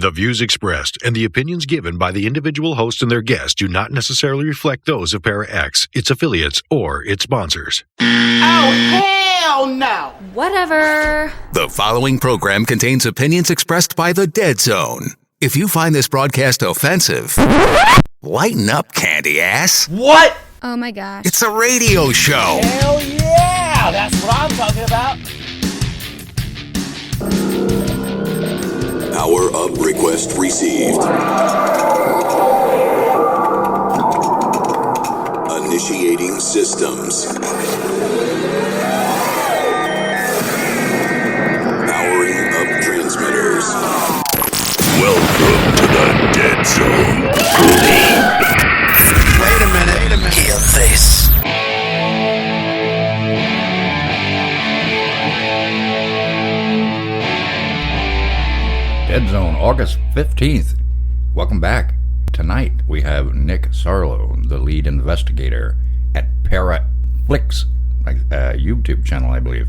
The views expressed and the opinions given by the individual host and their guests do not necessarily reflect those of Para-X, its affiliates, or its sponsors. Oh, hell no! Whatever. The following program contains opinions expressed by the Dead Zone. If you find this broadcast offensive, lighten up, candy ass. What? Oh my gosh. It's a radio show. Hell yeah! That's what I'm talking about. Power up request received. Initiating systems. Powering up transmitters. Welcome to the Dead Zone. Wait a minute. Hear this. Dead Zone, August 15th. Welcome back. Tonight we have Nick Sarlo, the lead investigator at Para-Flix, YouTube channel, I believe.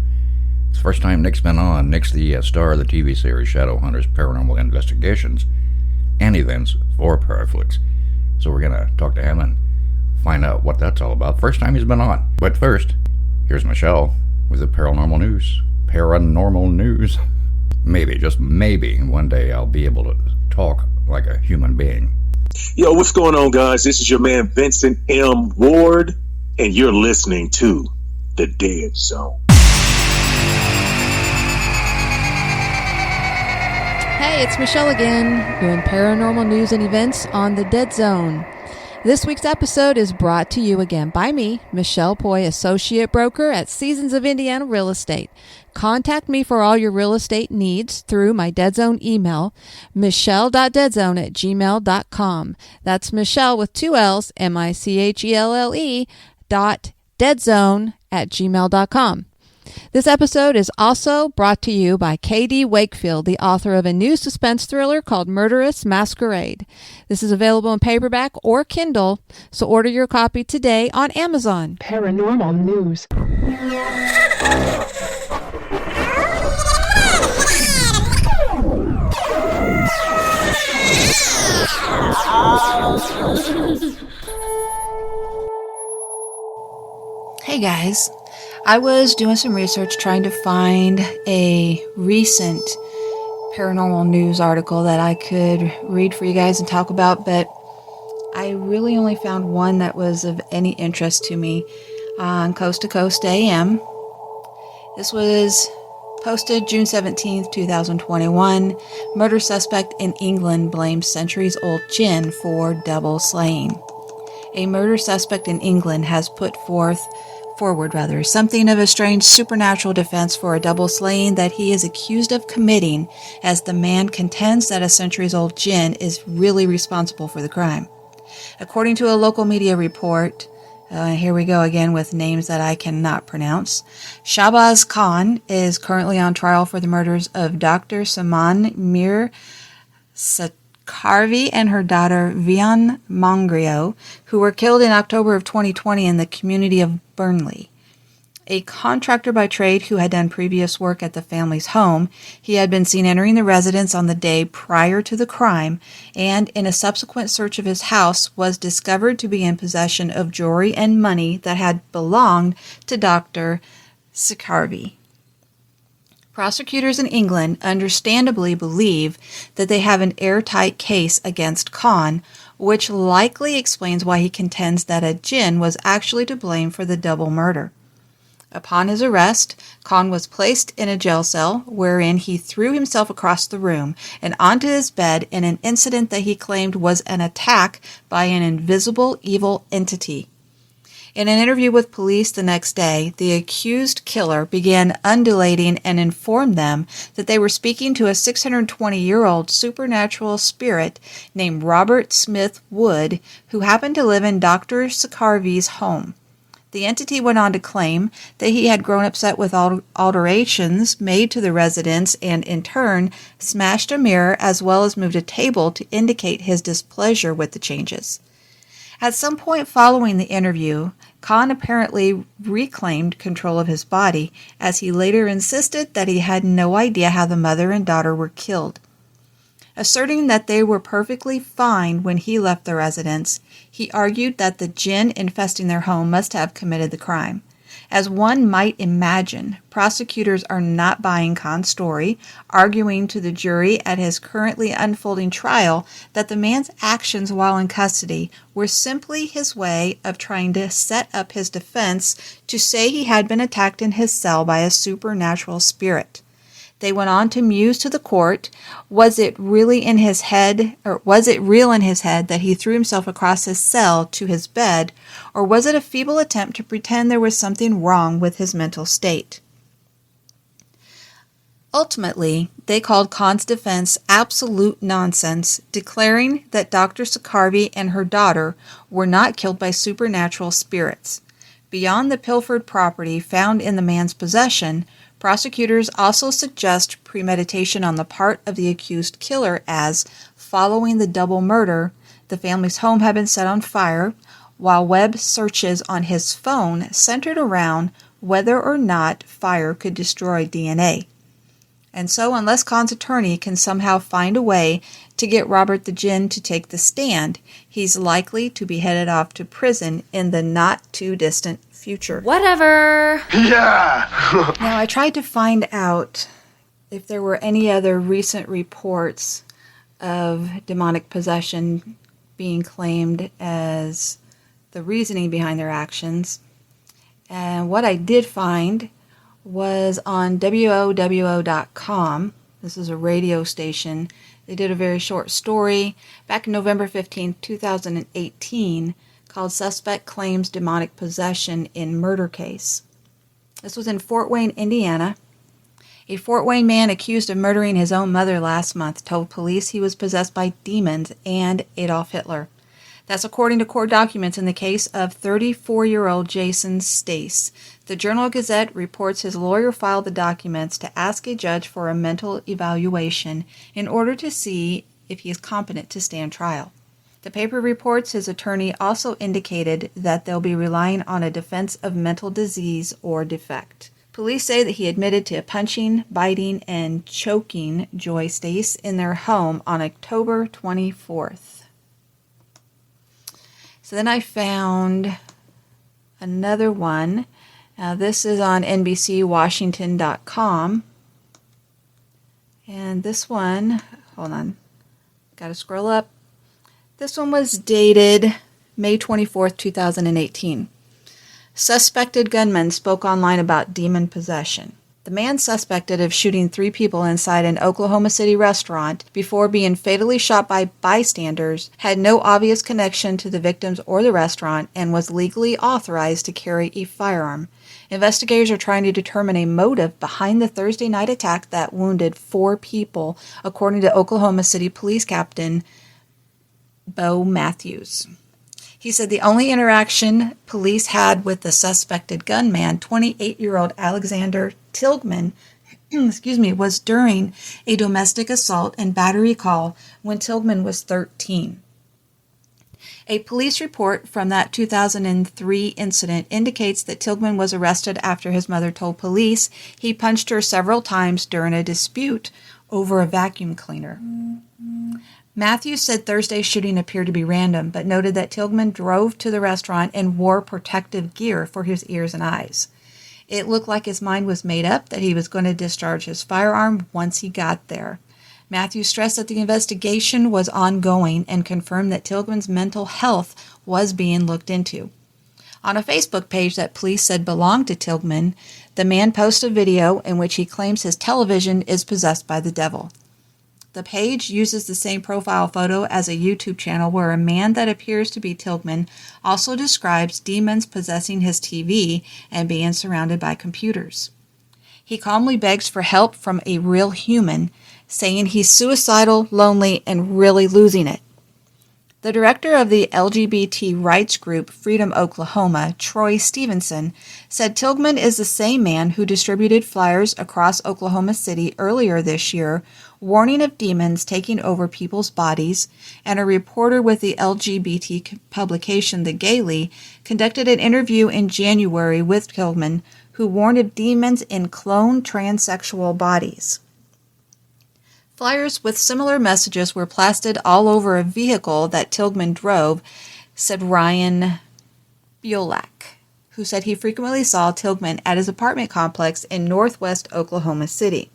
It's the first time Nick's been on. Nick's the star of the TV series Shadowhunters Paranormal Investigations and events for Para-Flix. So we're going to talk to him and find out what that's all about. First time he's been on. But first, here's Michelle with the paranormal news. Paranormal news. Maybe, just maybe, one day I'll be able to talk like a human being. Yo, what's going on, guys? This is your man, Vincent M. Ward, and you're listening to The Dead Zone. Hey, it's Michelle again, doing paranormal news and events on the Dead Zone. This week's episode is brought to you again by me, Michelle Poi, Associate Broker at Seasons of Indiana Real Estate. Contact me for all your real estate needs through my Dead Zone email, michelle.deadzone@gmail.com. That's Michelle with two L's, MICHELLE .deadzone@gmail.com. This episode is also brought to you by K.D. Wakefield, the author of a new suspense thriller called Murderous Masquerade. This is available in paperback or Kindle, so order your copy today on Amazon. Paranormal news. Hey guys, I was doing some research trying to find a recent paranormal news article that I could read for you guys and talk about, but I really only found one that was of any interest to me on Coast to Coast AM. This was posted June 17th, 2021. Murder suspect in England blames centuries-old gin for double slaying. A murder suspect in England has put forward something of a strange supernatural defense for a double slaying that he is accused of committing, as the man contends that a centuries-old gin is really responsible for the crime. According to a local media report, here we go again with names that I cannot pronounce. Shahbaz Khan is currently on trial for the murders of Dr. Saman Mir Sakarvi and her daughter Vian Mangrio, who were killed in October of 2020 in the community of Burnley. A contractor by trade who had done previous work at the family's home, he had been seen entering the residence on the day prior to the crime, and in a subsequent search of his house was discovered to be in possession of jewelry and money that had belonged to Dr. Sakarvi. Prosecutors in England understandably believe that they have an airtight case against Khan, which likely explains why he contends that a jinn was actually to blame for the double murder. Upon his arrest, Khan was placed in a jail cell wherein he threw himself across the room and onto his bed in an incident that he claimed was an attack by an invisible evil entity. In an interview with police the next day, the accused killer began undulating and informed them that they were speaking to a 620-year-old supernatural spirit named Robert Smith Wood, who happened to live in Dr. Sakarvi's home. The entity went on to claim that he had grown upset with alterations made to the residence and, in turn, smashed a mirror as well as moved a table to indicate his displeasure with the changes. At some point following the interview, Khan apparently reclaimed control of his body, as he later insisted that he had no idea how the mother and daughter were killed. Asserting that they were perfectly fine when he left the residence, he argued that the jinn infesting their home must have committed the crime. As one might imagine, prosecutors are not buying Khan's story, arguing to the jury at his currently unfolding trial that the man's actions while in custody were simply his way of trying to set up his defense to say he had been attacked in his cell by a supernatural spirit. They went on to muse to the court, was it real in his head that he threw himself across his cell to his bed, or was it a feeble attempt to pretend there was something wrong with his mental state? Ultimately, they called Khan's defense absolute nonsense, declaring that Dr. Sakarvi and her daughter were not killed by supernatural spirits. Beyond the pilfered property found in the man's possession, prosecutors also suggest premeditation on the part of the accused killer as, following the double murder, the family's home had been set on fire, while web searches on his phone centered around whether or not fire could destroy DNA. And so, unless Khan's attorney can somehow find a way to get Robert the Jinn to take the stand, he's likely to be headed off to prison in the not-too-distant future. Whatever. Now, I tried to find out if there were any other recent reports of demonic possession being claimed as the reasoning behind their actions. And what I did find was on WOWO.com. This is a radio station. They did a very short story back in November 15, 2018, called Suspect Claims Demonic Possession in Murder Case. This was in Fort Wayne, Indiana. A Fort Wayne man accused of murdering his own mother last month told police he was possessed by demons and Adolf Hitler. That's according to court documents in the case of 34-year-old Jason Stace. The Journal-Gazette reports his lawyer filed the documents to ask a judge for a mental evaluation in order to see if he is competent to stand trial. The paper reports his attorney also indicated that they'll be relying on a defense of mental disease or defect. Police say that he admitted to punching, biting, and choking Joy Stace in their home on October 24th. So then I found another one. This is on NBCWashington.com. And this one, hold on, got to scroll up. This one was dated May 24th, 2018. Suspected gunman spoke online about demon possession. The man suspected of shooting 3 people inside an Oklahoma City restaurant before being fatally shot by bystanders had no obvious connection to the victims or the restaurant and was legally authorized to carry a firearm. Investigators are trying to determine a motive behind the Thursday night attack that wounded 4 people, according to Oklahoma City Police Captain Bo Matthews. He said the only interaction police had with the suspected gunman, 28-year-old Alexander Tilghman, was during a domestic assault and battery call when Tilghman was 13. A police report from that 2003 incident indicates that Tilghman was arrested after his mother told police he punched her several times during a dispute over a vacuum cleaner. Matthews said Thursday's shooting appeared to be random, but noted that Tilghman drove to the restaurant and wore protective gear for his ears and eyes. It looked like his mind was made up that he was going to discharge his firearm once he got there. Matthews stressed that the investigation was ongoing and confirmed that Tilghman's mental health was being looked into. On a Facebook page that police said belonged to Tilghman, the man posted a video in which he claims his television is possessed by the devil. The page uses the same profile photo as a YouTube channel where a man that appears to be Tilghman also describes demons possessing his TV and being surrounded by computers. He calmly begs for help from a real human, saying he's suicidal, lonely, and really losing it. The director of the LGBT rights group Freedom Oklahoma, Troy Stevenson, said Tilghman is the same man who distributed flyers across Oklahoma City earlier this year warning of demons taking over people's bodies, and a reporter with the LGBT publication The Gaily conducted an interview in January with Tilghman, who warned of demons in cloned transsexual bodies. Flyers with similar messages were plastered all over a vehicle that Tilghman drove, said Ryan Biolak, who said he frequently saw Tilghman at his apartment complex in northwest Oklahoma City.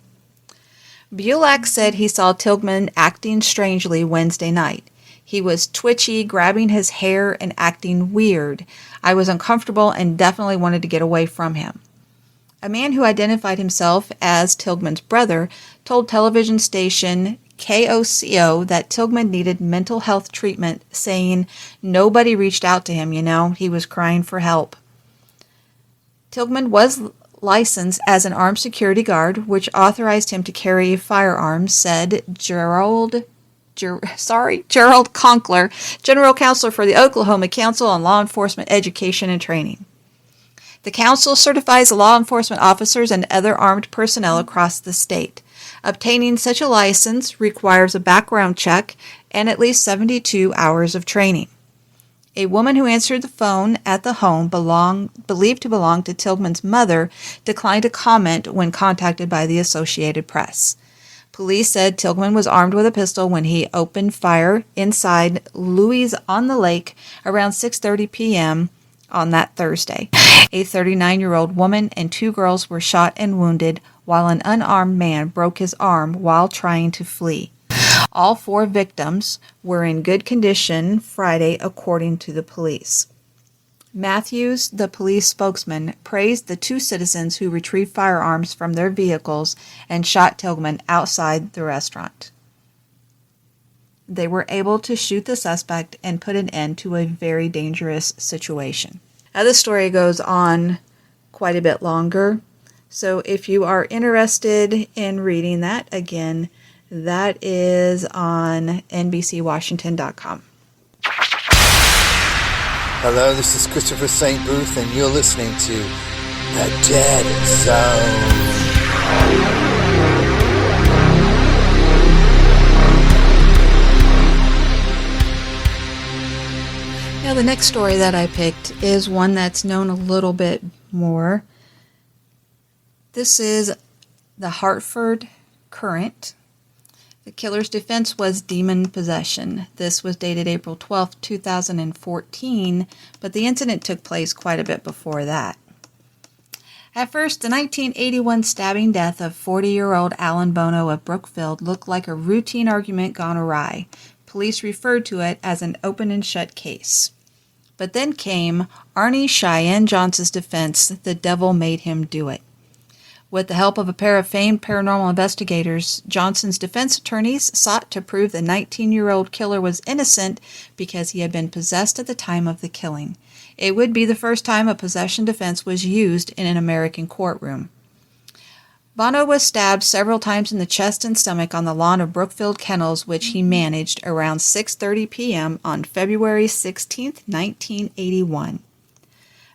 Biolak said he saw Tilghman acting strangely Wednesday night. He was twitchy, grabbing his hair, and acting weird. I was uncomfortable and definitely wanted to get away from him. A man who identified himself as Tilghman's brother told television station KOCO that Tilghman needed mental health treatment, saying, "Nobody reached out to him, he was crying for help." Tilghman was licensed as an armed security guard, which authorized him to carry firearms, said Gerald Conkler, General Counsel for the Oklahoma Council on Law Enforcement Education and Training. The council certifies law enforcement officers and other armed personnel across the state. Obtaining such a license requires a background check and at least 72 hours of training. A woman who answered the phone at the home believed to belong to Tilghman's mother declined to comment when contacted by the Associated Press. Police said Tilghman was armed with a pistol when he opened fire inside Louis on the Lake around 6:30 p.m. on that Thursday. A 39-year-old woman and 2 girls were shot and wounded, while an unarmed man broke his arm while trying to flee. All 4 victims were in good condition Friday, according to the police. Matthews, the police spokesman, praised the 2 citizens who retrieved firearms from their vehicles and shot Tilghman outside the restaurant. They were able to shoot the suspect and put an end to a very dangerous situation. Now, this story goes on quite a bit longer, so if you are interested in reading that, again, that is on NBCWashington.com. Hello, this is Christopher St. Booth, and you're listening to The Dead Zone. Now, the next story that I picked is one that's known a little bit more. This is the Hartford Courant. The killer's defense was demon possession. This was dated April 12, 2014, but the incident took place quite a bit before that. At first, the 1981 stabbing death of 40-year-old Alan Bono of Brookfield looked like a routine argument gone awry. Police referred to it as an open and shut case. But then came Arnie Cheyenne Johnson's defense, the devil made him do it. With the help of a pair of famed paranormal investigators, Johnson's defense attorneys sought to prove the 19-year-old killer was innocent because he had been possessed at the time of the killing. It would be the first time a possession defense was used in an American courtroom. Bono was stabbed several times in the chest and stomach on the lawn of Brookfield Kennels, which he managed, around 6:30 p.m. on February 16, 1981.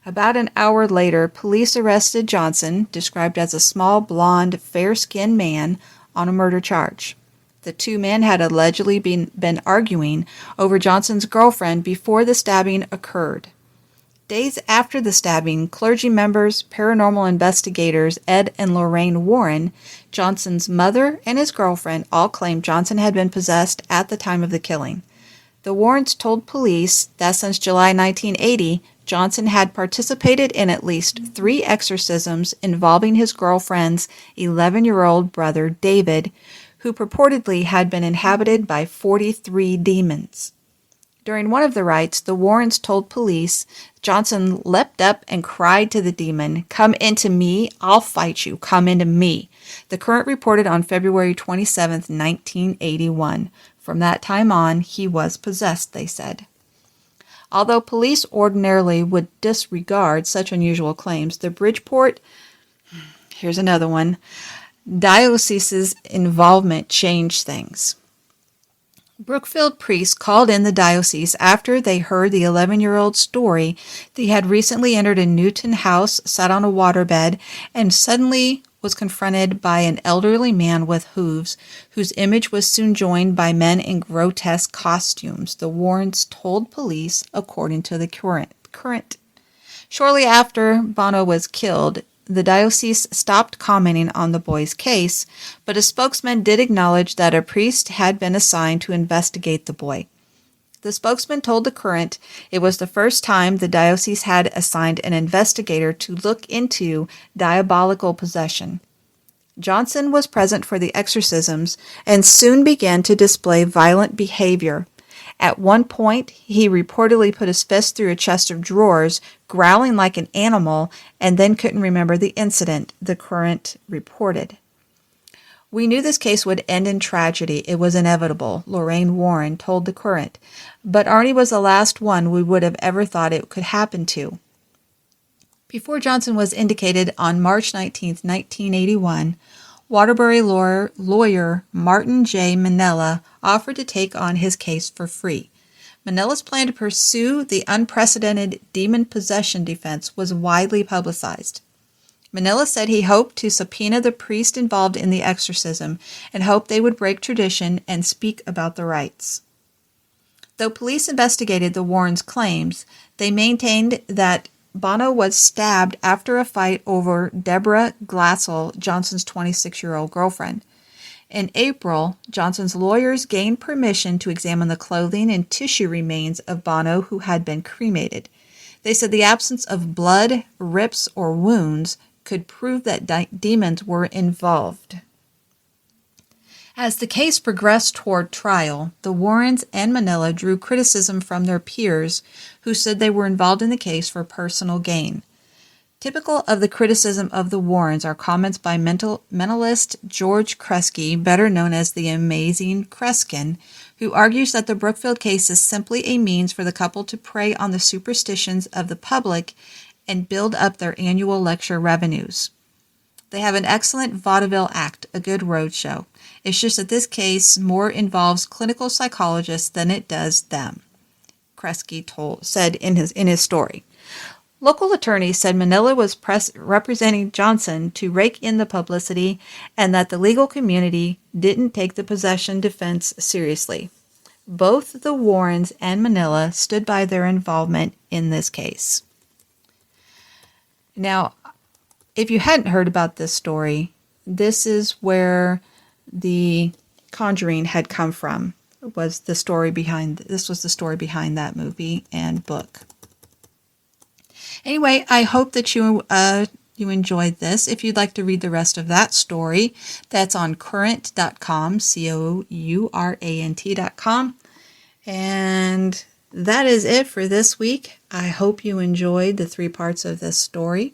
About an hour later, police arrested Johnson, described as a small, blonde, fair-skinned man, on a murder charge. The 2 men had allegedly been arguing over Johnson's girlfriend before the stabbing occurred. Days after the stabbing, clergy members, paranormal investigators Ed and Lorraine Warren, Johnson's mother, and his girlfriend all claimed Johnson had been possessed at the time of the killing. The Warrens told police that since July 1980, Johnson had participated in at least 3 exorcisms involving his girlfriend's 11-year-old brother David, who purportedly had been inhabited by 43 demons. During one of the rites, the Warrens told police Johnson leapt up and cried to the demon, "Come into me, I'll fight you, come into me." The Courant reported on February 27, 1981. From that time on, he was possessed, they said. Although police ordinarily would disregard such unusual claims, the Bridgeport, here's another one, diocese's involvement changed things. Brookfield priests called in the diocese after they heard the 11-year-old's story that he had recently entered a Newton house, sat on a waterbed, and suddenly was confronted by an elderly man with hooves, whose image was soon joined by men in grotesque costumes, the Warrens told police, according to the Courant. Shortly after Bono was killed, the diocese stopped commenting on the boy's case, but a spokesman did acknowledge that a priest had been assigned to investigate the boy. The spokesman told The Current it was the first time the diocese had assigned an investigator to look into diabolical possession. Johnson was present for the exorcisms and soon began to display violent behavior. At one point, he reportedly put his fist through a chest of drawers, growling like an animal, and then couldn't remember the incident, The Current reported. "We knew this case would end in tragedy. It was inevitable," Lorraine Warren told The Current. "But Arnie was the last one we would have ever thought it could happen to." Before Johnson was indicated on March 19, 1981, Waterbury lawyer Martin J. Manella offered to take on his case for free. Manella's plan to pursue the unprecedented demon possession defense was widely publicized. Manella said he hoped to subpoena the priest involved in the exorcism and hoped they would break tradition and speak about the rites. Though police investigated the Warrens' claims, they maintained that Bono was stabbed after a fight over Deborah Glassell, Johnson's 26-year-old girlfriend. In April, Johnson's lawyers gained permission to examine the clothing and tissue remains of Bono, who had been cremated. They said the absence of blood, rips, or wounds could prove that demons were involved. As the case progressed toward trial, the Warrens and Manella drew criticism from their peers who said they were involved in the case for personal gain. Typical of the criticism of the Warrens are comments by mentalist George Kresge, better known as the Amazing Kreskin, who argues that the Brookfield case is simply a means for the couple to prey on the superstitions of the public and build up their annual lecture revenues. They have an excellent vaudeville act, a good roadshow. It's just that this case more involves clinical psychologists than it does them, Kresge said in his story. Local attorneys said Manella was representing Johnson to rake in the publicity and that the legal community didn't take the possession defense seriously. Both the Warrens and Manella stood by their involvement in this case. Now, if you hadn't heard about this story, this is where The Conjuring had come from. This was the story behind that movie and book. Anyway, I hope that you enjoyed this. If you'd like to read the rest of that story, that's on current.com, COURANT.com. And that is it for this week. I hope you enjoyed the 3 parts of this story.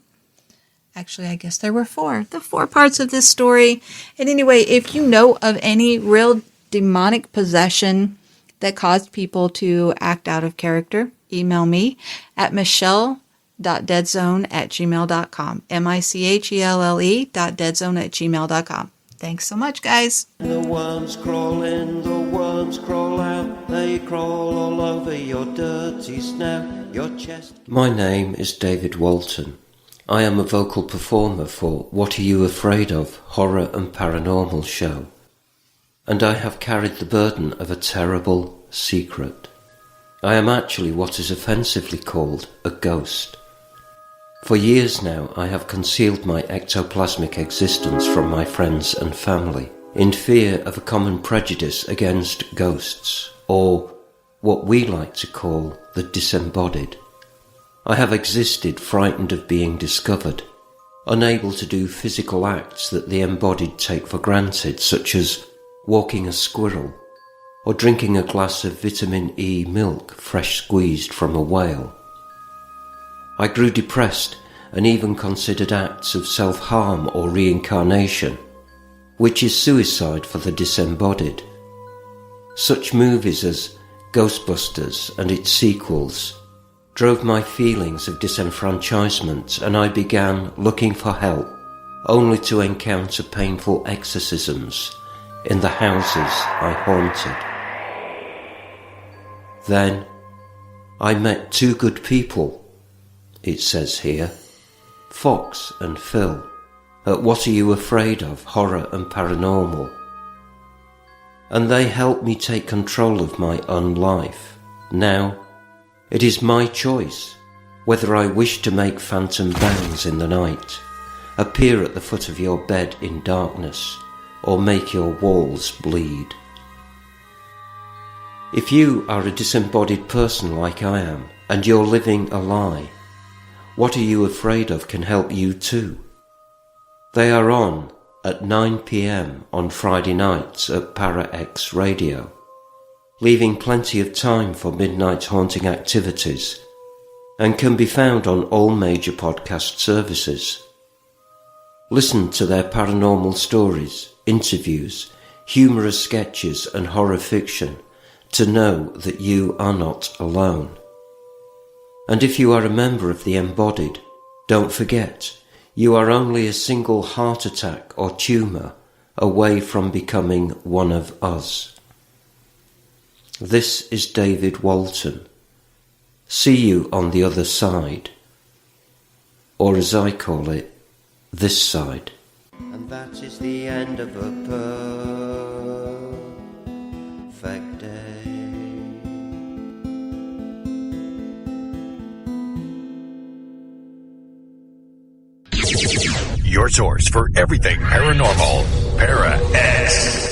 Actually, I guess there were 4. The 4 parts of this story. And anyway, if you know of any real demonic possession that caused people to act out of character, email me at michelle.deadzone@gmail.com. michelle.deadzone@gmail.com. Thanks so much, guys. The worms crawl in, the worms crawl out. They crawl all over your dirty snout, your chest. My name is David Walton. I am a vocal performer for What Are You Afraid Of? Horror and Paranormal show. And I have carried the burden of a terrible secret. I am actually what is offensively called a ghost. For years now I have concealed my ectoplasmic existence from my friends and family in fear of a common prejudice against ghosts, or what we like to call the disembodied. I have existed frightened of being discovered, unable to do physical acts that the embodied take for granted, such as walking a squirrel or drinking a glass of vitamin E milk fresh squeezed from a whale. I grew depressed and even considered acts of self-harm or reincarnation, which is suicide for the disembodied. Such movies as Ghostbusters and its sequels drove my feelings of disenfranchisement, and I began looking for help, only to encounter painful exorcisms in the houses I haunted. Then I met 2 good people, it says here, Fox and Phil, at What Are You Afraid Of? Horror and Paranormal. And they helped me take control of my own life. Now, it is my choice whether I wish to make phantom bangs in the night appear at the foot of your bed in darkness, or make your walls bleed. If you are a disembodied person like I am, and you're living a lie, What Are You Afraid Of can help you too. They are on at 9 p.m. on Friday nights at Para X Radio, leaving plenty of time for midnight haunting activities, and can be found on all major podcast services. Listen to their paranormal stories, interviews, humorous sketches and horror fiction to know that you are not alone. And if you are a member of the embodied, don't forget, you are only a single heart attack or tumour away from becoming one of us. This is David Walton. See you on the other side, or as I call it, this side. And that is the end of a perfect day. Your source for everything paranormal, Para X.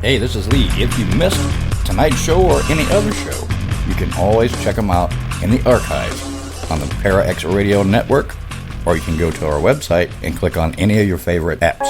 Hey, this is Lee. If you missed tonight's show or any other show, you can always check them out in the archives on the Para X Radio Network, or you can go to our website and click on any of your favorite apps.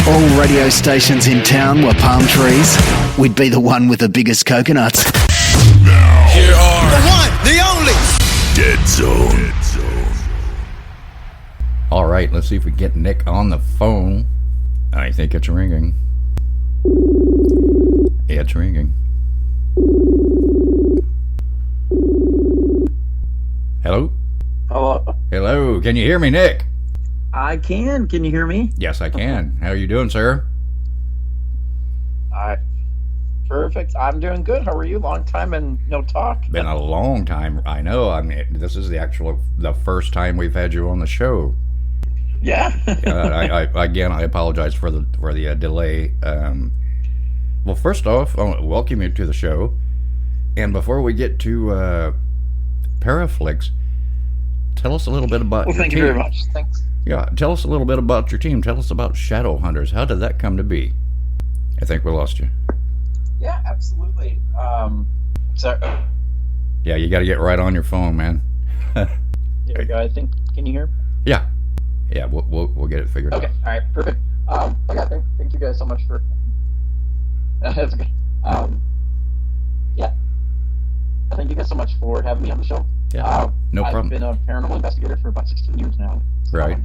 all radio stations in town were palm trees, we'd be the one with the biggest coconuts. Now, here are the one, the only Dead Zone. All right, let's see if we get Nick on the phone. I think it's ringing. It's ringing. Hello? Hello. Hello. Can you hear me, Nick? I can. Can you hear me? Yes, I can. How are you doing, sir? Perfect. I'm doing good. How are you? Long time and no talk. Been a long time. I know. I mean, this is the first time we've had you on the show. Yeah. I apologize for the delay. Well, first off, I want to welcome you to the show. And before we get to Paraflix, tell us a little bit about your team. Well, thank you very much. Thanks. Yeah, tell us a little bit about your team. Tell us about Shadowhunters. How did that come to be? I think we lost you. Yeah, absolutely. Sorry. Yeah, you got to get right on your phone, man. There we go. I think. Can you hear? Yeah. We'll get it figured out. Okay. All right. Perfect. Thank you guys so much for. That's okay. Yeah. Thank you guys so much for having me on the show. Yeah. No problem. I've been a paranormal investigator for about 16 years now. Right.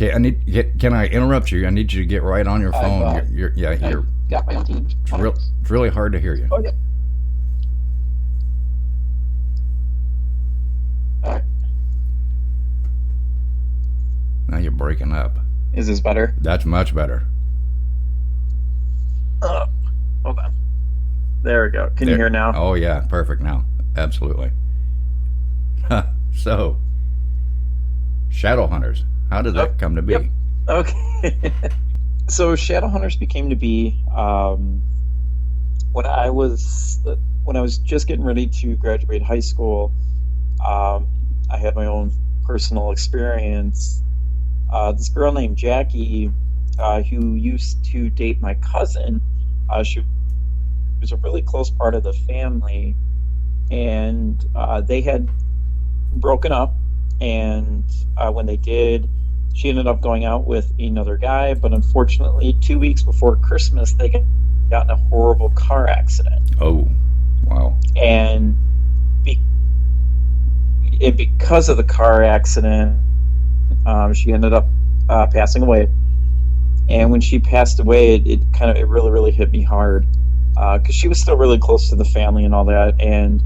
Okay. Can I interrupt you? I need you to get right on your phone. You're got my own team. It's really hard to hear you. Oh yeah. All right. Now you're breaking up. Is this better? That's much better. Hold on. There we go. Can you hear now? Oh yeah, perfect now. Absolutely. So, Shadowhunters. How did that come to be? Yep. Okay. So Shadowhunters became to be when I was just getting ready to graduate high school. I had my own personal experience. This girl named Jackie, who used to date my cousin, she was a really close part of the family, and they had broken up. And when they did, she ended up going out with another guy, but unfortunately 2 weeks before Christmas they got in a horrible car accident. Oh, wow. And because of the car accident, she ended up passing away. And when she passed away, it really, really hit me hard, because she was still really close to the family and all that. And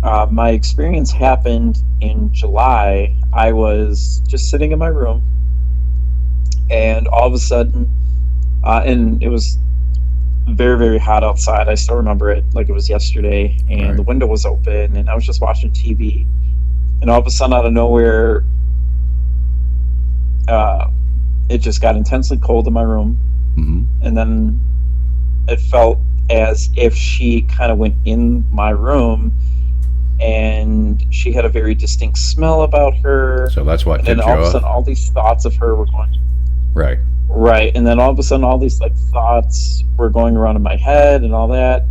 my experience happened in July. I was just sitting in my room, and all of a sudden, and it was very, very hot outside. I still remember it like it was yesterday, and right. The window was open, and I was just watching TV, and all of a sudden, out of nowhere, it just got intensely cold in my room, and then it felt as if she kind of went in my room, and she had a very distinct smell about her. So that's what tipped you off. And all of a sudden, all these thoughts of her were going. Right. And then all of a sudden, all these thoughts were going around in my head and all that.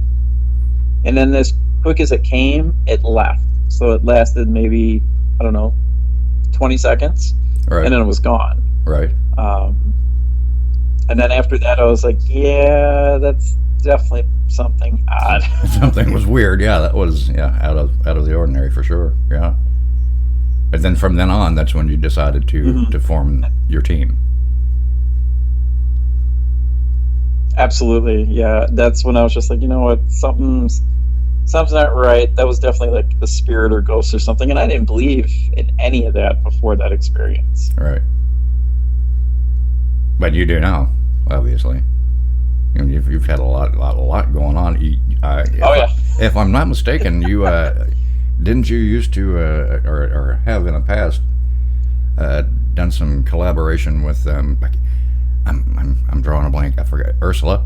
And then as quick as it came, it left. So it lasted maybe, 20 seconds. Right. And then it was gone. Right. And then after that, I was like, yeah, that's definitely something odd. Something was weird. Yeah, that was out of the ordinary for sure. Yeah. But then from then on, that's when you decided to form your team. Absolutely, yeah. That's when I was just like, you know what, something's not right. That was definitely like the spirit or ghost or something, and I didn't believe in any of that before that experience. Right. But you do now, obviously. I mean, you've had a lot going on. If I'm not mistaken, you didn't you used to or have in the past done some collaboration with I'm drawing a blank. I forget. Ursula.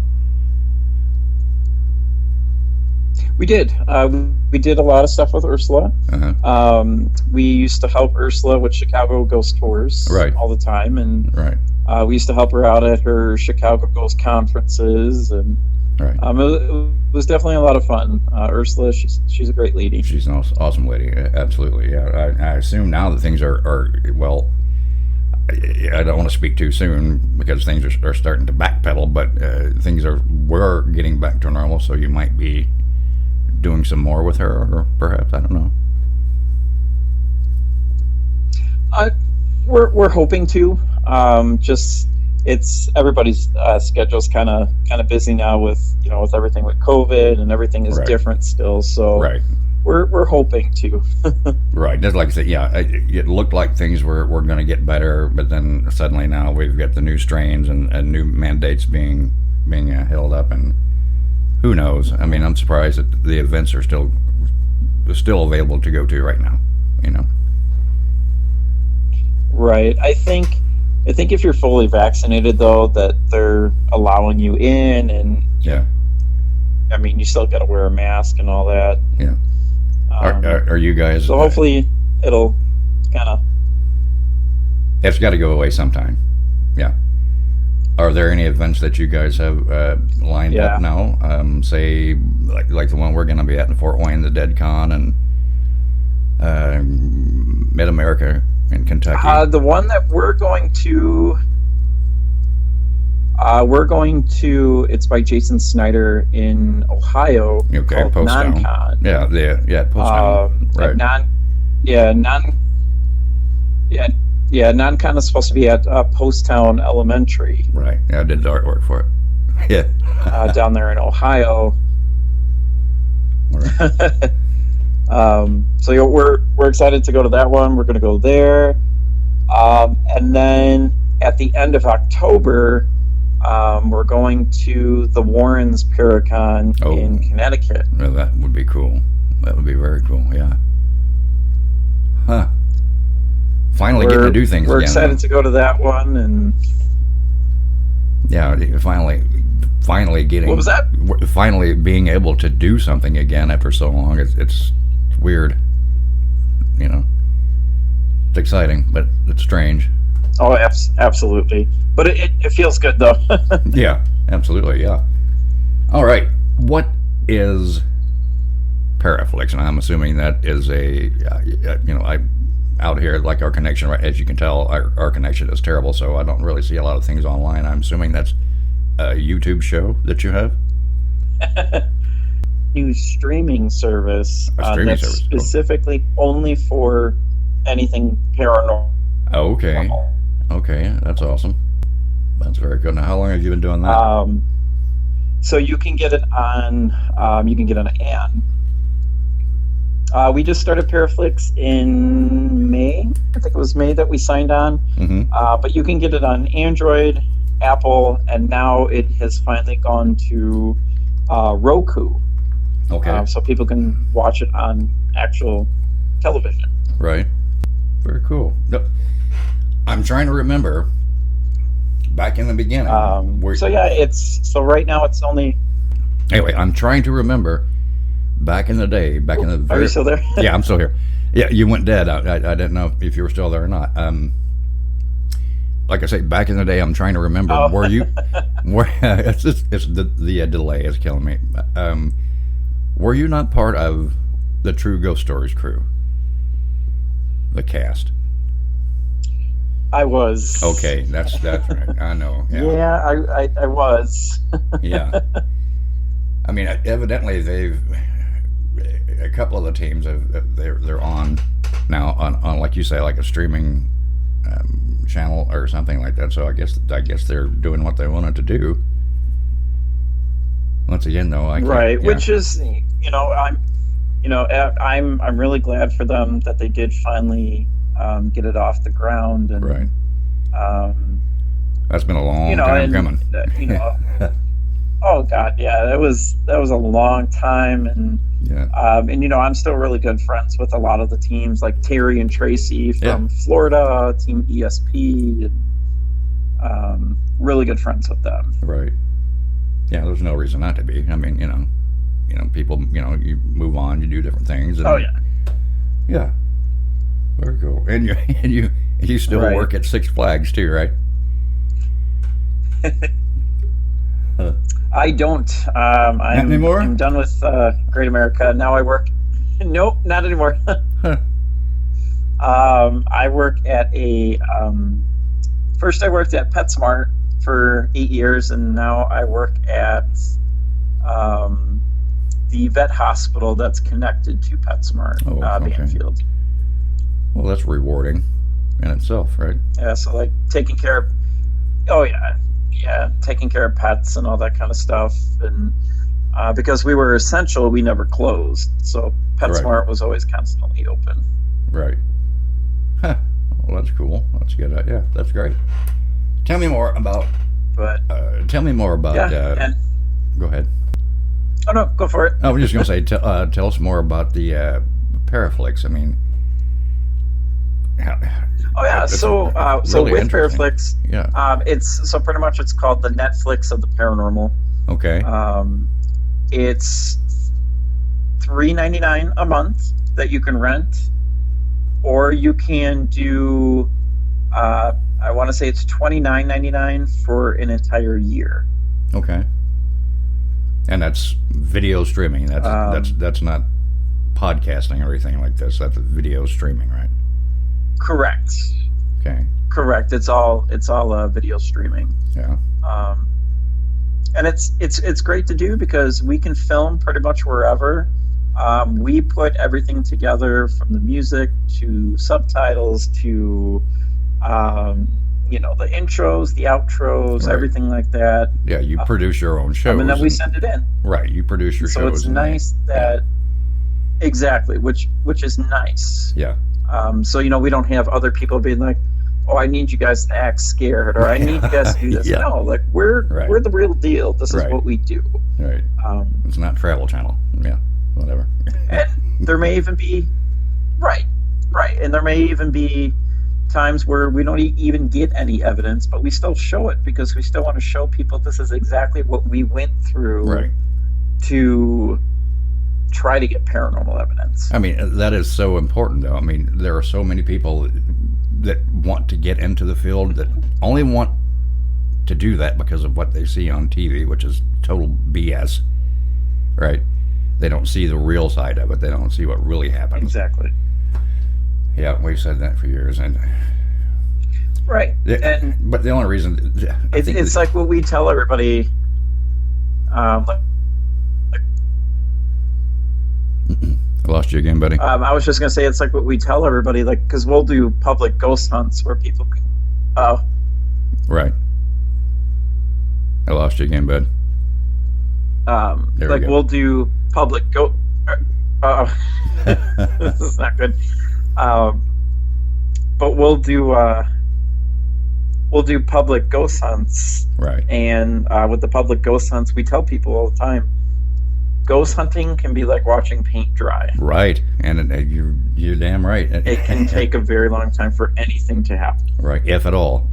We did. We did a lot of stuff with Ursula. We used to help Ursula with Chicago Ghost Tours all the time, and we used to help her out at her Chicago Ghost conferences, and it was definitely a lot of fun. Ursula, she's a great lady. She's an awesome lady. Absolutely. Yeah. I assume now that things are well. I don't want to speak too soon because things are starting to backpedal, but things were getting back to normal. So you might be doing some more with her, or perhaps, I don't know. We're hoping to. Just it's everybody's schedule's kind of busy now with with everything with COVID, and everything is different still. So we're hoping to. Right. Just like I said, yeah, it looked like things were going to get better, but then suddenly now we've got the new strains and new mandates being held up, and who knows? I mean, I'm surprised that the events are still available to go to right now. You know. Right. I think if you're fully vaccinated, though, that they're allowing you in, and yeah. I mean, you still got to wear a mask and all that. Yeah. Are you guys? So hopefully it'll kind of. It's got to go away sometime. Yeah. Are there any events that you guys have lined up now? Say like the one we're going to be at in Fort Wayne, the Dead Con, and Mid America in Kentucky. The one that we're going to. It's by Jason Snyder in Ohio. Okay, called Non-Con. Yeah, Post-Town. Right. Non-Con is supposed to be at Post-Town Elementary. Right. Yeah, I did the artwork for it. Yeah. Down there in Ohio. Right. So we're excited to go to that one. We're going to go there, and then at the end of October. We're going to the Warrens Paracon in Connecticut. Well, that would be cool. That would be very cool, yeah. Huh. Finally getting to do things we're again. We're excited to go to that one. And yeah, finally getting... What was that? Finally being able to do something again after so long. It's weird. You know? It's exciting, but it's strange. Oh, absolutely. But it feels good, though. Yeah, absolutely, yeah. All right. What is Paraflix? And I'm assuming that is out here, like our connection, right, as you can tell, our connection is terrible, so I don't really see a lot of things online. I'm assuming that's a YouTube show that you have? New streaming service. That's specifically only for anything paranormal. Okay. Okay, that's awesome. That's very good. Now, how long have you been doing that? So you can get it on Ann. We just started Paraflix in May. I think it was May that we signed on. Mm-hmm. But you can get it on Android, Apple, and now it has finally gone to Roku. Okay. So people can watch it on actual television. Right. Very cool. Yep. I'm trying to remember back in the beginning. So right now it's only. Anyway, I'm trying to remember back in the day, Are you still there? Yeah, I'm still here. Yeah, you went dead. I didn't know if you were still there or not. Like I say, back in the day, I'm trying to remember. Oh. Were you? It's the delay is killing me. Were you not part of the True Ghost Stories crew? The cast. I was. Okay, that's right. I know. Yeah, I was. Yeah. I mean, evidently a couple of the teams they're on now on like you say, like a streaming channel or something like that. So I guess they're doing what they wanted to do. Once again, though, which is I'm really glad for them that they did finally get it off the ground. And, right. That's been a long time coming. Oh God, yeah, that was a long time, and I'm still really good friends with a lot of the teams, like Terry and Tracy from Florida, Team ESP, and really good friends with them. Right. Yeah, there's no reason not to be. I mean, people, you move on, you do different things. And, yeah. Very cool. And you still work at Six Flags too, right? I don't. I'm done with Great America. Now I work. Nope, not anymore. I work at a. First, I worked at PetSmart for 8 years, and now I work at the vet hospital that's connected to PetSmart, Banfield. Well, that's rewarding in itself, right? Yeah, so like taking care of. Oh yeah, taking care of pets and all that kind of stuff, and because we were essential, we never closed. So PetSmart was always constantly open. Right. Huh. Well, that's cool. That's good. Yeah, that's great. Tell me more about. Tell me more about. And go ahead. Oh no, go for it. I was just going to say, tell us more about the Paraflix. I mean. So really with Paraflix, it's so pretty much it's called the Netflix of the paranormal. Okay. It's $3.99 a month that you can rent, or you can do. I want to say it's $29.99 for an entire year. Okay. And that's video streaming. That's not podcasting or anything like this. That's video streaming, right? Correct. Okay. Correct. It's all video streaming. Yeah. And it's great to do because we can film pretty much wherever. We put everything together from the music to subtitles to the intros, the outros, right. Everything like that. Yeah, you produce your own shows. And then we send it in. Right, you produce your shows. So it's nice that exactly, which is nice. Yeah. So we don't have other people being like, "Oh, I need you guys to act scared," or "I need you guys to do this." No, like we're the real deal. This is what we do. Right. It's not Travel Channel. Yeah. Whatever. And there may even be right, and there may even be times where we don't even get any evidence, but we still show it because we still want to show people this is exactly what we went through to try to get paranormal evidence. I mean, that is so important, though. I mean, there are so many people that want to get into the field that only want to do that because of what they see on TV, which is total BS, right? They don't see the real side of it. They don't see what really happens. Exactly. Yeah, we've said that for years, and but the only reason it's like what we tell everybody. I lost you again, buddy. I was just gonna say it's like what we tell everybody, like because we'll do public ghost hunts where people can. Right. I lost you again, bud. We'll do public go. This is not good. But we'll do public ghost hunts, right? And with the public ghost hunts, we tell people all the time, ghost hunting can be like watching paint dry. Right, and you're damn right. It can take a very long time for anything to happen. Right, if at all.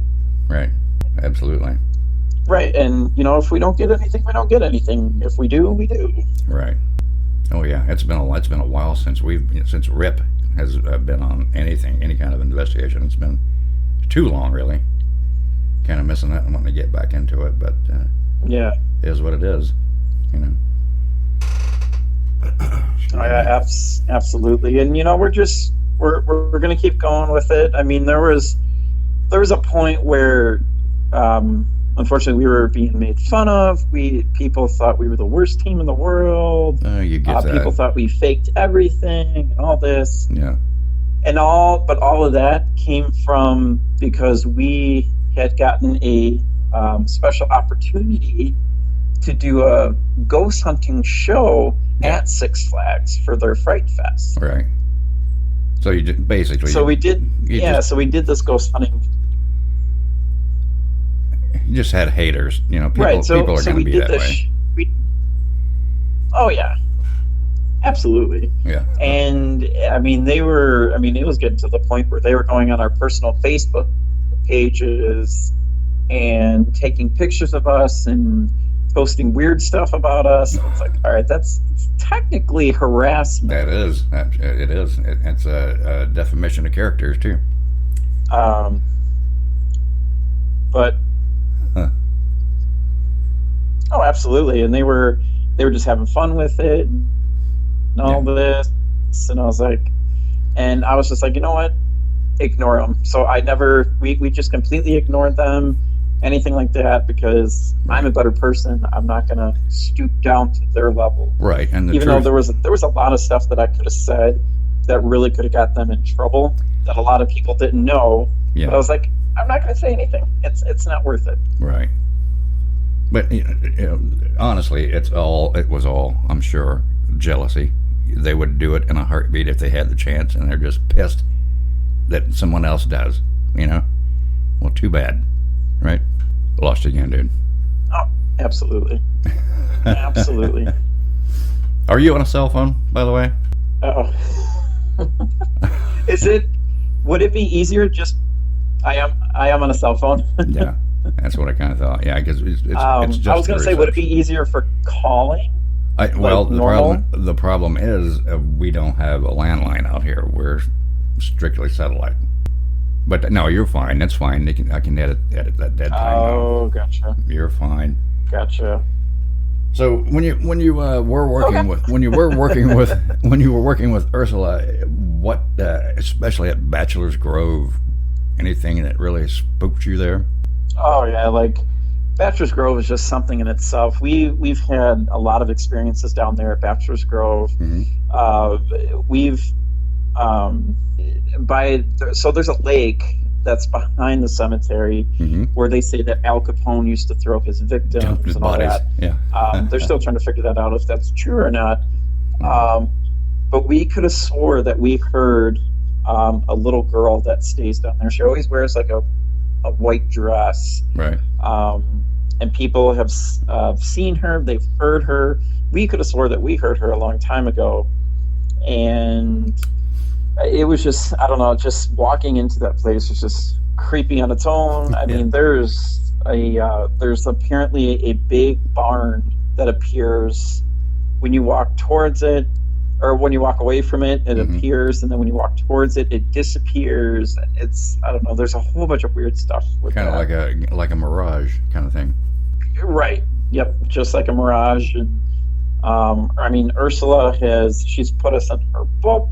Right, absolutely. Right, and if we don't get anything, we don't get anything. If we do, we do. Right. Oh yeah, it's been a while since Rip has been on any kind of investigation. It's been too long, really. Kind of missing that and wanting to get back into it, but it is what it is, Absolutely, and we're gonna keep going with it. I mean, there was a point where, unfortunately, we were being made fun of. People thought we were the worst team in the world. You get that. People thought we faked everything and all this. Yeah. But all of that came from because we had gotten a special opportunity to do a ghost hunting show at Six Flags for their Fright Fest. Right. So you did basically. So we did. So we did this ghost hunting. You just had haters, people are going to be that way. Oh yeah, absolutely. Yeah. And I mean, it was getting to the point where they were going on our personal Facebook pages and taking pictures of us and posting weird stuff about us. It's like, all right, that's technically harassment. That is. It is. It's a defamation of characters too. But. Huh. Oh, absolutely, and they were just having fun with it, and all this, and I was just like, you know what, ignore them. So we just completely ignored them, anything like that, because I'm a better person. I'm not gonna stoop down to their level. Right, and even though there was a lot of stuff that I could have said that really could have got them in trouble that a lot of people didn't know. Yeah. But I was like, I'm not going to say anything. It's not worth it. Right. But honestly, it was all, I'm sure, jealousy. they would do it in a heartbeat if they had the chance, and they're just pissed that someone else does, you know? Well, too bad, right? Lost again, dude. Oh, absolutely. Absolutely. Are you on a cell phone, by the way? Uh-oh. Would it be easier just, I am on a cell phone. Yeah, that's what I kind of thought. Yeah, because it's just I was going to say, would it be easier for calling? Well, normal? the problem is we don't have a landline out here. We're strictly satellite. But no, you're fine. That's fine. I can edit that dead time. Oh, gotcha. You're fine. Gotcha. So when you were working when you were working with Ursula, what especially at Bachelor's Grove, anything that really spooked you there? Oh yeah, like Bachelor's Grove is just something in itself. We've had a lot of experiences down there at Bachelor's Grove. So there's a lake that's behind the cemetery where they say that Al Capone used to throw his victims and all that. Yeah. They're still trying to figure that out if that's true or not. But we could have swore that we heard a little girl that stays down there. She always wears like a white dress. Right. And people have seen her. They've heard her. We could have swore that we heard her a long time ago. And it was just, I don't know, just walking into that place was just creepy on its own. I mean, there's apparently a big barn that appears when you walk towards it, or when you walk away from it, it appears, and then when you walk towards it, it disappears. It's, I don't know, there's a whole bunch of weird stuff with kind of like a mirage kind of thing. Right. Yep. Just like a mirage. And I mean, Ursula she's put us in her book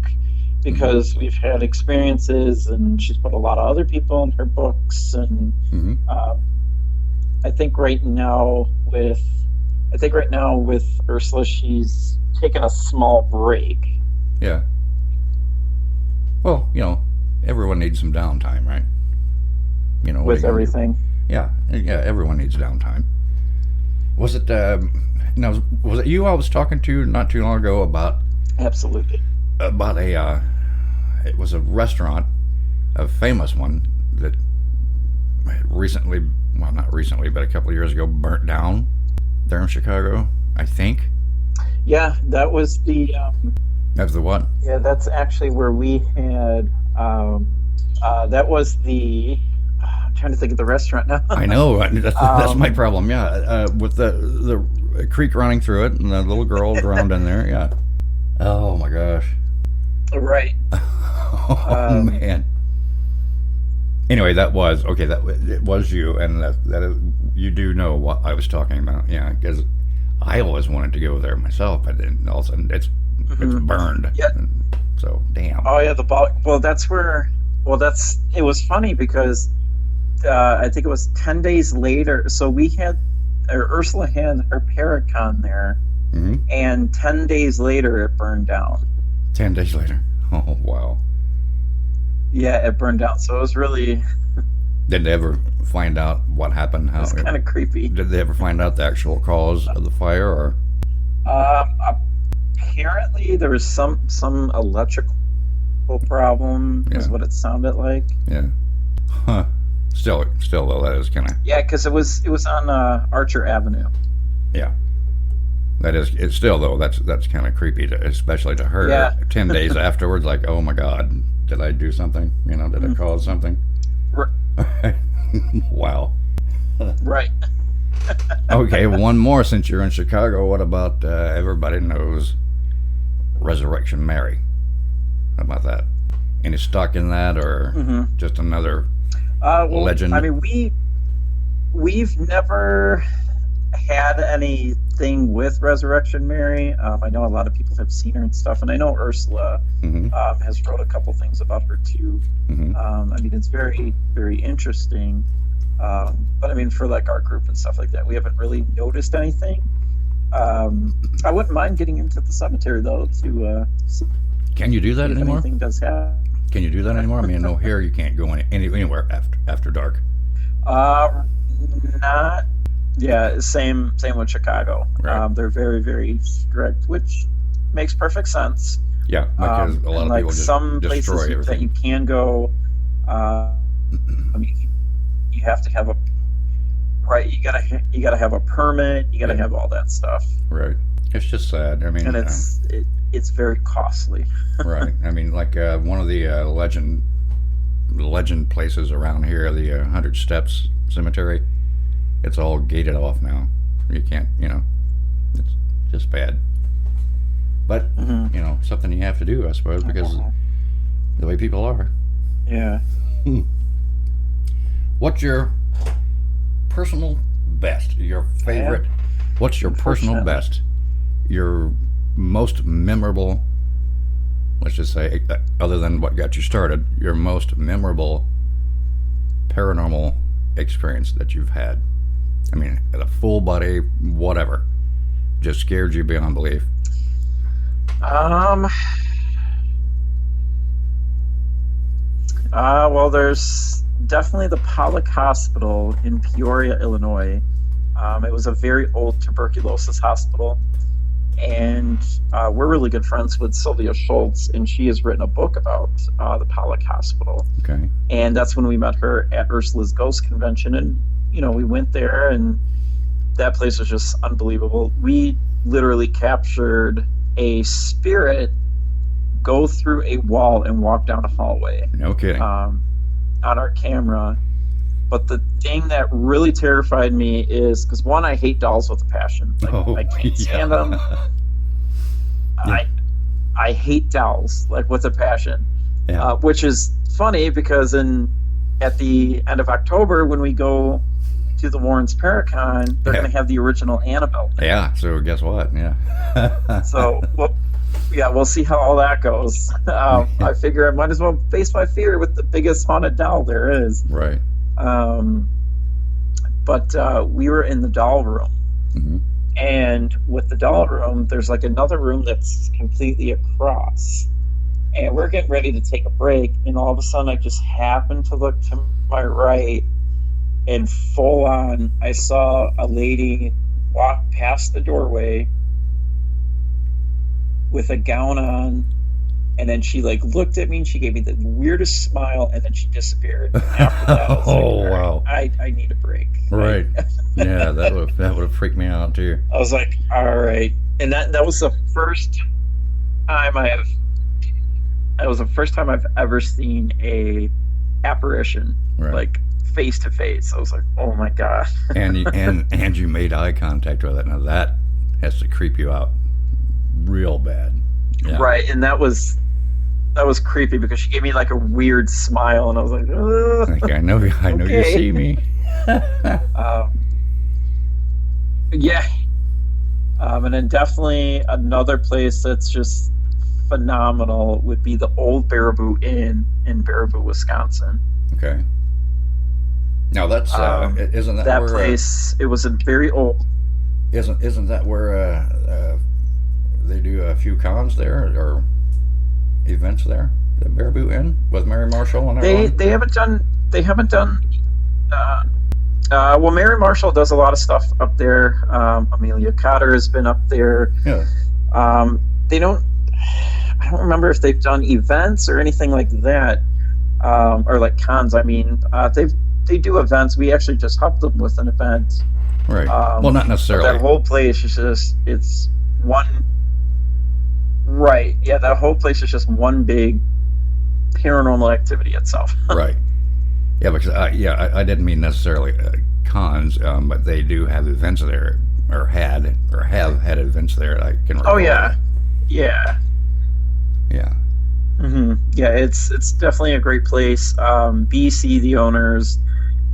because we've had experiences, and she's put a lot of other people in her books. And I think right now with Ursula, she's taken a small break. Yeah. Well, everyone needs some downtime, right? With everything. Yeah, everyone needs downtime. Was it was it you I was talking to not too long ago about? Absolutely. About it was a restaurant, a famous one that recently, well, not recently, but a couple of years ago, burnt down there in Chicago, I think. Yeah, that was the. That was the what? Yeah, that's actually where we had. That was the. I'm trying to think of the restaurant now. I know. That's my problem. Yeah, with the creek running through it and the little girl drowned in there. Yeah. Oh my gosh. Right. Oh man. Anyway, that was okay. It was you, and that is, you do know what I was talking about. Yeah, because I always wanted to go there myself, but then all of a sudden it's burned. Yeah. So damn. Oh yeah, it was funny because I think it was 10 days later. So Ursula had her Paracon there, and 10 days later it burned down. 10 days later. Oh wow. Yeah, it burned down. So it was really. Did they ever find out what happened? How it's kind of creepy. Did they ever find out the actual cause of the fire, or? Apparently there was some electrical problem. Is what it sounded like. Yeah. Huh. Still though, that is kind of. Yeah, because it was on Archer Avenue. Yeah. That is. It's still though. That's kind of creepy, especially to her. Yeah. 10 days afterwards, like, oh my God, did I do something? Did I cause something? Wow. Right. Okay, one more since you're in Chicago. What about everybody knows Resurrection Mary? How about that? Any stock in that, or just another legend? I mean, we've never had anything with Resurrection Mary. I know a lot of people have seen her and stuff, and I know Ursula has wrote a couple things about her too. I mean, it's very, very interesting. But I mean, for like our group and stuff like that, we haven't really noticed anything. I wouldn't mind getting into the cemetery though to. Can you do that anymore? Anything does happen. Can you do that anymore? I mean, no, here you can't go anywhere after dark. Not. Yeah, same with Chicago. Right. They're very, very strict, which makes perfect sense. Yeah, because a lot of like people just some destroy places everything. that you can go, I mean, you have to have a right. You gotta have a permit. You gotta have all that stuff. Right. It's just sad. I mean, and it's very costly. Right. I mean, like one of the legend places around here, the 100 Steps Cemetery. It's all gated off now. You can't, it's just bad. But, something you have to do, I suppose, because the way people are. Yeah. What's your personal best? Your favorite? What's your personal best? Your most memorable, let's just say, other than what got you started, your most memorable paranormal experience that you've had? I mean, a full body, whatever, just scared you beyond belief. Well, there's definitely the Pollock Hospital in Peoria, Illinois. It was a very old tuberculosis hospital, and we're really good friends with Sylvia Schultz, and she has written a book about the Pollock Hospital. Okay. And that's when we met her at Ursula's Ghost Convention, and we went there, and that place was just unbelievable. We literally captured a spirit go through a wall and walk down a hallway. No kidding. On our camera. But the thing that really terrified me is, because one, I hate dolls with a passion. I can't stand them. I hate dolls, with a passion. Yeah. Which is funny because at the end of October, when we go to the Warrens Paracon, they're going to have the original Annabelle. Yeah, so guess what? Yeah. So, we'll see how all that goes. I figure I might as well face my fear with the biggest haunted doll there is. Right. But we were in the doll room. Mm-hmm. And with the doll room, there's another room that's completely across. And we're getting ready to take a break, and all of a sudden I just happened to look to my right, and full on, I saw a lady walk past the doorway with a gown on, and then she looked at me and she gave me the weirdest smile, and then she disappeared. After that, I was wow! Right, I need a break. Right? Yeah, that would have freaked me out too. I was like, all right, and that was the first time I've ever seen a apparition, face to face. I was like, oh my god! and you made eye contact with it. Now that has to creep you out real bad. Yeah. Right, and that was creepy because she gave me a weird smile, and I was like, ugh. I know you see me. Yeah. And then definitely another place that's just phenomenal would be the old Baraboo Inn in Baraboo, Wisconsin. Okay. Now that's isn't that that where, place? It was a very old. Isn't that where they do a few cons there or events there? The Baraboo Inn with Mary Marshall and everyone? They haven't done. Well, Mary Marshall does a lot of stuff up there. Amelia Cotter has been up there. Yeah. They don't. I don't remember if they've done events or anything like that, or cons. I mean, they do events. We actually just helped them with an event. Right. Well, not necessarily. That whole place is it's one. Right. Yeah, that whole place is just one big paranormal activity itself. Right. Yeah, because I didn't mean necessarily cons, but they do have events there, or have had events there. I can recall. Oh yeah. Yeah. Yeah. Mm-hmm. Yeah, it's definitely a great place. BC, the owners,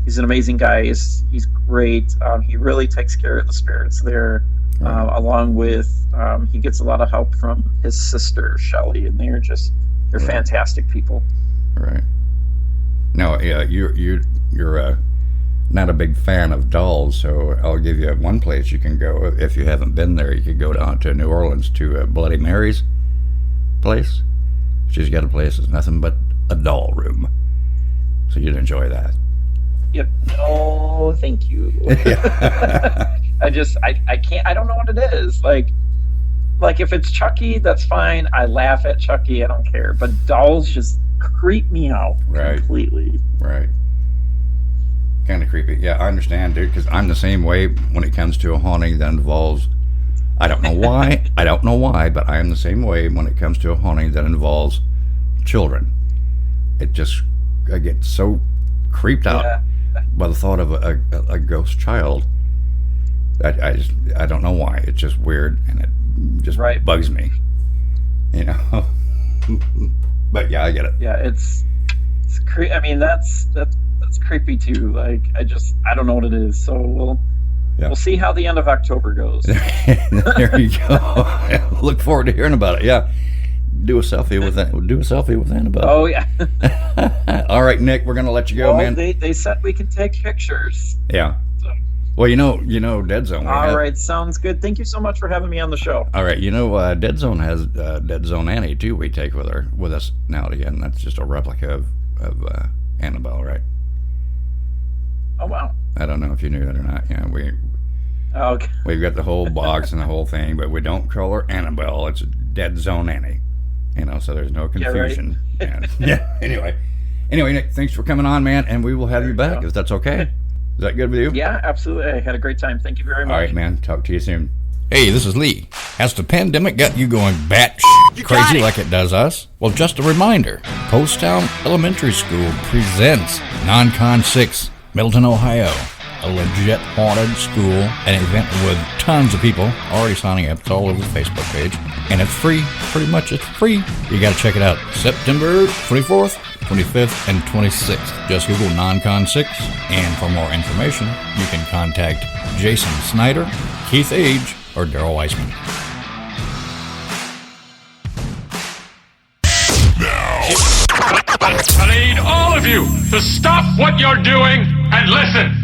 he's an amazing guy. He's great. He really takes care of the spirits there. Right. Along with he gets a lot of help from his sister Shelley, and they're right. fantastic people. Right. Now, yeah, you're not a big fan of dolls, so I'll give you one place you can go if you haven't been there. You could go down to New Orleans to Bloody Mary's place. She's got a place that's nothing but a doll room, so you'd enjoy that. Yep. No, thank you. I can't. I don't know what it is. like if it's Chucky, that's fine. I laugh at Chucky. I don't care. But dolls just creep me out completely. Right. Kind of creepy. Yeah, I understand, dude, because I'm the same way when it comes to a haunting that involves, I don't know why, but I am the same way when it comes to a haunting that involves children. I get so creeped out by the thought of a ghost child that I don't know why. It's just weird, and it just bugs me, But yeah, I get it. Yeah, it's I mean, that's creepy too. Like, I don't know what it is. So we'll see how the end of October goes. There you go. Look forward to hearing about it. Yeah. Do a selfie with Annabelle. Oh yeah. All right, Nick, we're gonna let you go, man. They said we can take pictures. Yeah. So. Well, Dead Zone. All right, sounds good. Thank you so much for having me on the show. All right, Dead Zone has Dead Zone Annie too. We take with us now and again. That's just a replica of Annabelle, right? Oh wow. I don't know if you knew that or not. Yeah, we've got the whole box and the whole thing, but we don't call her Annabelle. It's Dead Zone Annie. So there's no confusion. Yeah. Anyway, Nick, thanks for coming on, man, and we will have you back if that's okay. Is that good with you? Yeah, absolutely. I had a great time. Thank you very much. All right, man. Talk to you soon. Hey, this is Lee. Has the pandemic got you going crazy like it does us? Well, just a reminder, Poasttown Elementary School presents Non-Con 6, Middleton, Ohio. A legit haunted school, an event with tons of people already signing up. It's all over the Facebook page. And it's free. Pretty much it's free. You got to check it out. September 24th, 25th, and 26th. Just Google Non-Con 6. And for more information, you can contact Jason Snyder, Keith Age, or Daryl Weissman. I need all of you to stop what you're doing and listen.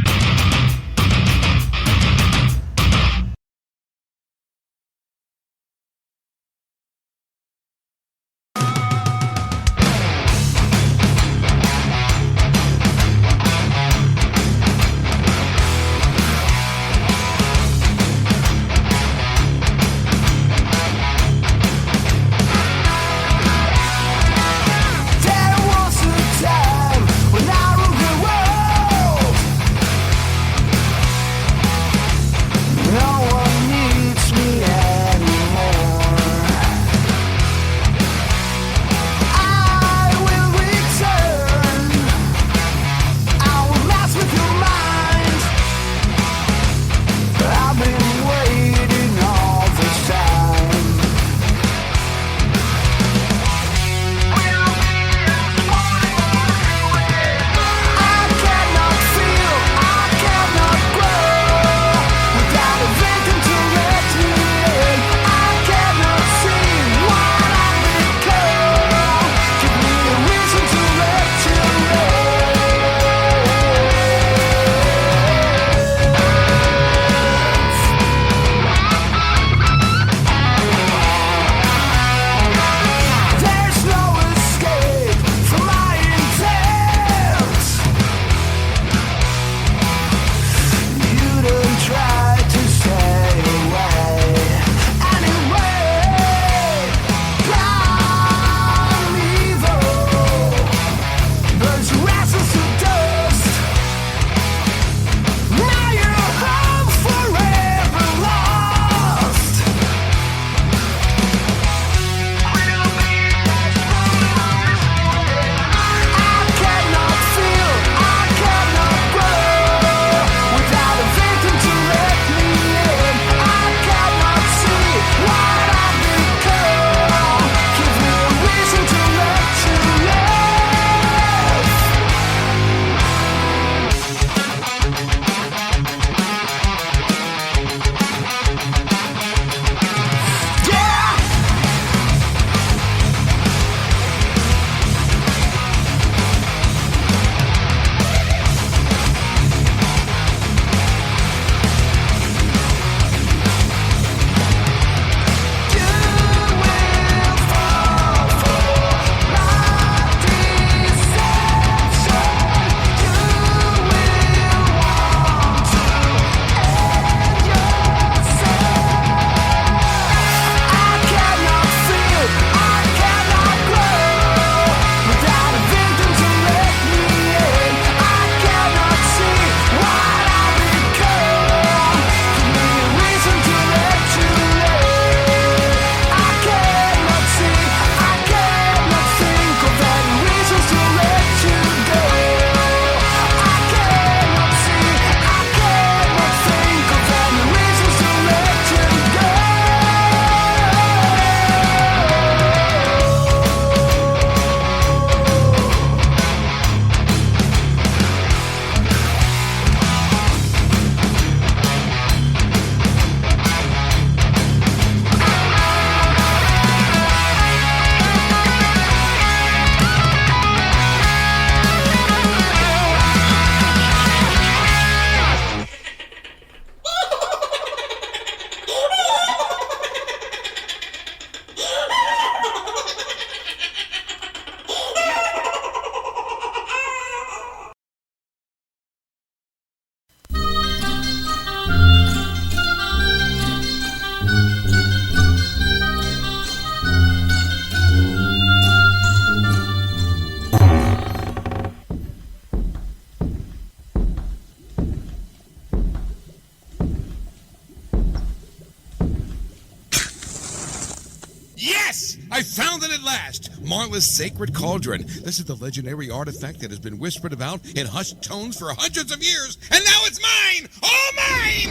Yes! I found it at last! Marla's Sacred Cauldron. This is the legendary artifact that has been whispered about in hushed tones for hundreds of years, and now it's mine! All mine!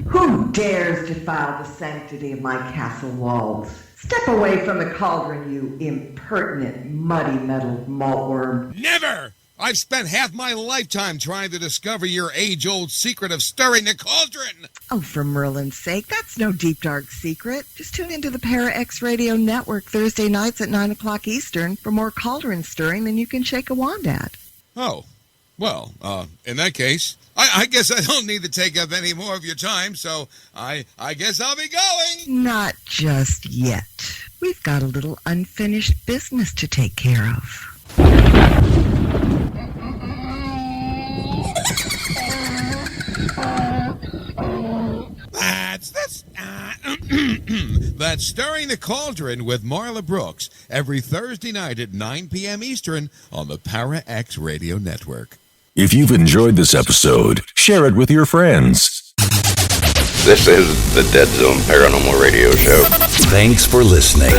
Who dares defile the sanctity of my castle walls? Step away from the cauldron, you impertinent, muddy-mettled maltworm. Never! I've spent half my lifetime trying to discover your age-old secret of stirring the cauldron! Oh, for Merlin's sake, that's no deep, dark secret. Just tune into the Para X Radio Network Thursday nights at 9 o'clock Eastern for more cauldron stirring than you can shake a wand at. Oh. Well, in that case, I guess I don't need to take up any more of your time, so I guess I'll be going. Not just yet. We've got a little unfinished business to take care of. That's Stirring the Cauldron with Marla Brooks every Thursday night at 9 p.m. Eastern on the Para X Radio Network. If you've enjoyed this episode, share it with your friends. This is the Dead Zone Paranormal Radio Show. Thanks for listening.